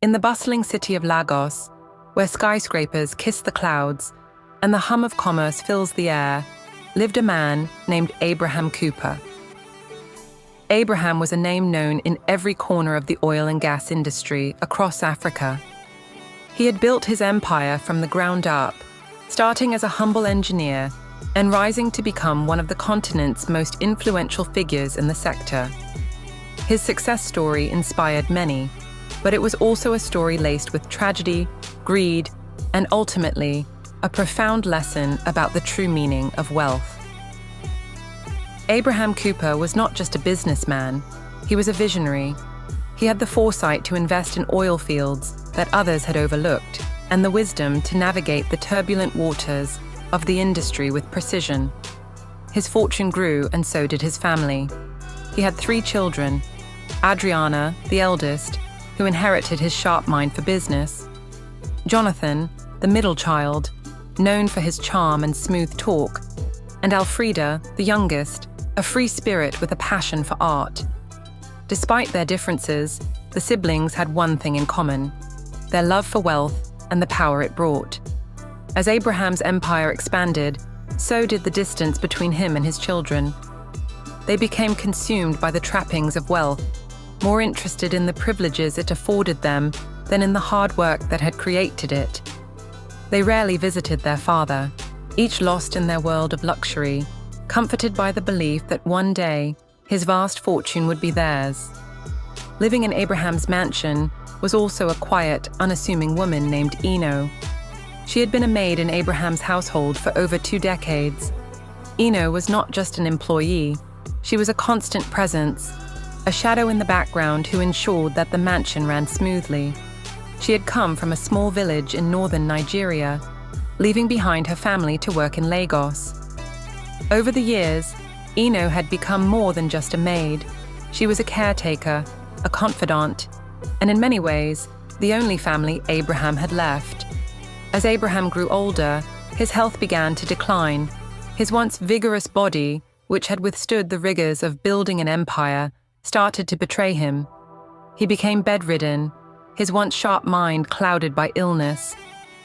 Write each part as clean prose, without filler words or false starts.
In the bustling city of Lagos, where skyscrapers kiss the clouds and the hum of commerce fills the air, lived a man named Abraham Cooper. Abraham was a name known in every corner of the oil and gas industry across Africa. He had built his empire from the ground up, starting as a humble engineer and rising to become one of the continent's most influential figures in the sector. His success story inspired many, but it was also a story laced with tragedy, greed, and ultimately, a profound lesson about the true meaning of wealth. Abraham Cooper was not just a businessman, he was a visionary. He had the foresight to invest in oil fields that others had overlooked, and the wisdom to navigate the turbulent waters of the industry with precision. His fortune grew, and so did his family. He had 3 children: Adriana, the eldest, who inherited his sharp mind for business; Jonathan, the middle child, known for his charm and smooth talk; and Alfreda, the youngest, a free spirit with a passion for art. Despite their differences, the siblings had one thing in common: their love for wealth and the power it brought. As Abraham's empire expanded, so did the distance between him and his children. They became consumed by the trappings of wealth, more interested in the privileges it afforded them than in the hard work that had created it. They rarely visited their father, each lost in their world of luxury, comforted by the belief that one day his vast fortune would be theirs. Living in Abraham's mansion was also a quiet, unassuming woman named Eno. She had been a maid in Abraham's household for over 2 decades. Eno was not just an employee, she was a constant presence, a shadow in the background who ensured that the mansion ran smoothly. She had come from a small village in northern Nigeria, leaving behind her family to work in Lagos. Over the years, Eno had become more than just a maid. She was a caretaker, a confidant, and in many ways, the only family Abraham had left. As Abraham grew older, his health began to decline. His once vigorous body, which had withstood the rigors of building an empire, started to betray him. He became bedridden, his once sharp mind clouded by illness.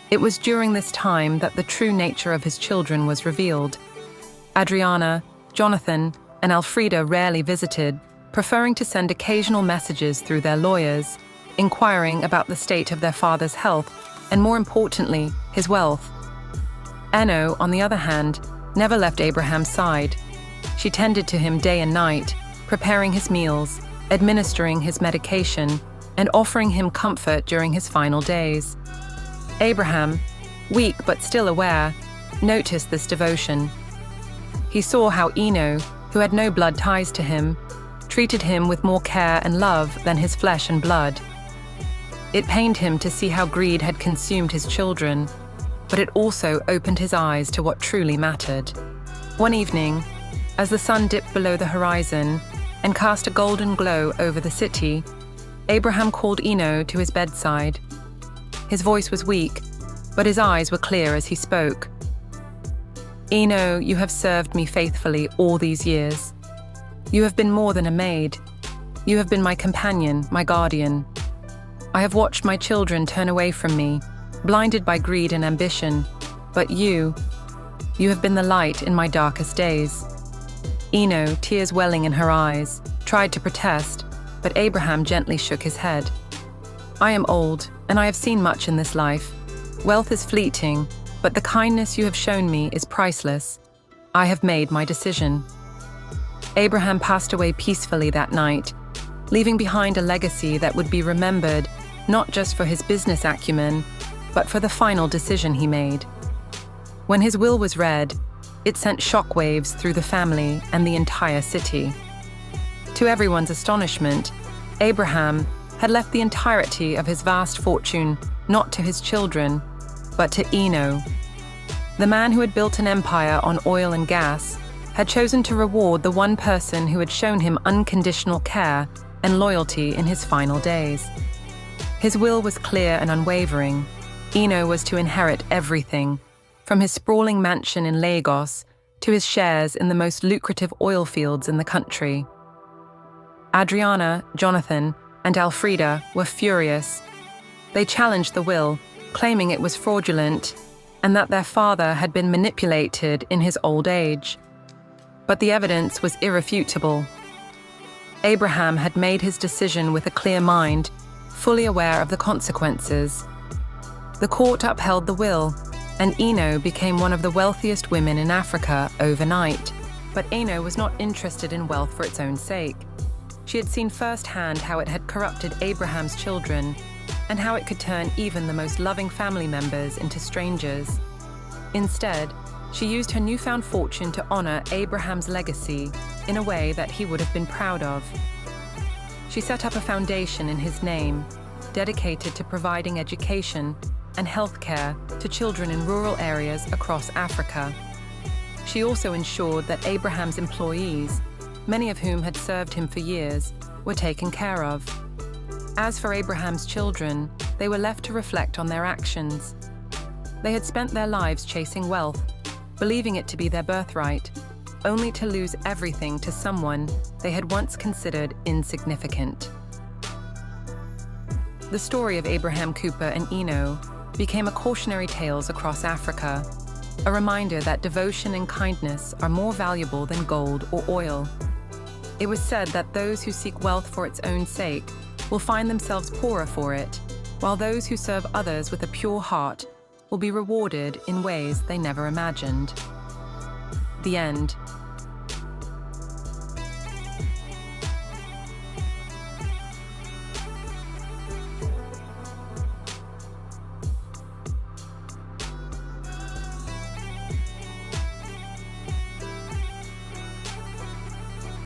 It was during this time that the true nature of his children was revealed. Adriana, Jonathan, and Alfreda rarely visited, preferring to send occasional messages through their lawyers, inquiring about the state of their father's health, and more importantly, his wealth. Eno, on the other hand, never left Abraham's side. She tended to him day and night, preparing his meals, administering his medication, and offering him comfort during his final days. Abraham, weak but still aware, noticed this devotion. He saw how Eno, who had no blood ties to him, treated him with more care and love than his flesh and blood. It pained him to see how greed had consumed his children, but it also opened his eyes to what truly mattered. One evening, as the sun dipped below the horizon and cast a golden glow over the city, Abraham called Eno to his bedside. His voice was weak, but his eyes were clear as he spoke. "Eno, you have served me faithfully all these years. You have been more than a maid. You have been my companion, my guardian. I have watched my children turn away from me, blinded by greed and ambition, but you have been the light in my darkest days." Eno, tears welling in her eyes, tried to protest, but Abraham gently shook his head. "I am old, and I have seen much in this life. Wealth is fleeting, but the kindness you have shown me is priceless. I have made my decision." Abraham passed away peacefully that night, leaving behind a legacy that would be remembered not just for his business acumen, but for the final decision he made. When his will was read, it sent shockwaves through the family and the entire city. To everyone's astonishment, Abraham had left the entirety of his vast fortune not to his children, but to Eno. The man who had built an empire on oil and gas had chosen to reward the one person who had shown him unconditional care and loyalty in his final days. His will was clear and unwavering. Eno was to inherit everything, from his sprawling mansion in Lagos to his shares in the most lucrative oil fields in the country. Adriana, Jonathan, and Alfreda were furious. They challenged the will, claiming it was fraudulent and that their father had been manipulated in his old age. But the evidence was irrefutable. Abraham had made his decision with a clear mind, fully aware of the consequences. The court upheld the will, and Eno became one of the wealthiest women in Africa overnight. But Eno was not interested in wealth for its own sake. She had seen firsthand how it had corrupted Abraham's children, and how it could turn even the most loving family members into strangers. Instead, she used her newfound fortune to honor Abraham's legacy in a way that he would have been proud of. She set up a foundation in his name, dedicated to providing education and healthcare to children in rural areas across Africa. She also ensured that Abraham's employees, many of whom had served him for years, were taken care of. As for Abraham's children, they were left to reflect on their actions. They had spent their lives chasing wealth, believing it to be their birthright, only to lose everything to someone they had once considered insignificant. The story of Abraham Cooper and Eno became a cautionary tale across Africa, a reminder that devotion and kindness are more valuable than gold or oil. It was said that those who seek wealth for its own sake will find themselves poorer for it, while those who serve others with a pure heart will be rewarded in ways they never imagined. The end.